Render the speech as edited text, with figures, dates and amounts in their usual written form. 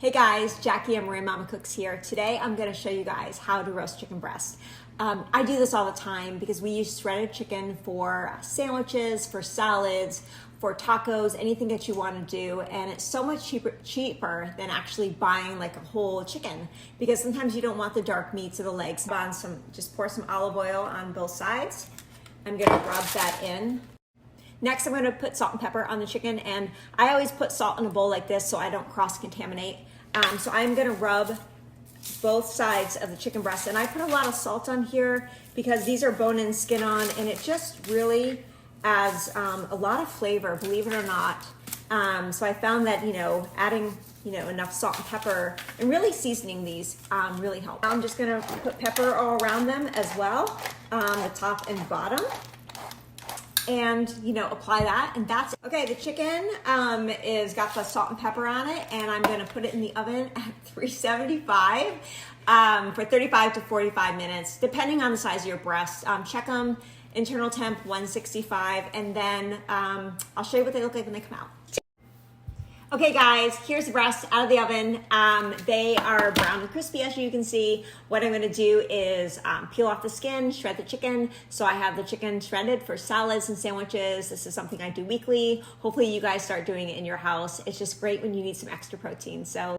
Hey guys, Jackie and Marie Mama Cooks here. Today I'm going to show you guys how to roast chicken breast. I do this all the time because we use shredded chicken for sandwiches, for salads, for tacos, anything that you want to do, and it's so much cheaper than actually buying like a whole chicken, because sometimes you don't want the dark meats or the legs. Just pour some olive oil on both sides. I'm going to rub that in. Next, I'm going to put salt and pepper on the chicken, and I always put salt in a bowl like this so I don't cross-contaminate. So I'm going to rub both sides of the chicken breast, and I put a lot of salt on here because these are bone and skin on, and it just really adds a lot of flavor, believe it or not. So I found that, adding, enough salt and pepper and really seasoning these really helps. I'm just going to put pepper all around them as well, the top and bottom. And apply that, and that's it. Okay. The chicken is got the salt and pepper on it, and I'm going to put it in the oven at 375 for 35 to 45 minutes, depending on the size of your breast. Check them, internal temp 165, and then I'll show you what they look like when they come out. Okay guys, here's the breasts out of the oven. They are brown and crispy, as you can see. What I'm gonna do is peel off the skin, shred the chicken. So I have the chicken shredded for salads and sandwiches. This is something I do weekly. Hopefully you guys start doing it in your house. It's just great when you need some extra protein. So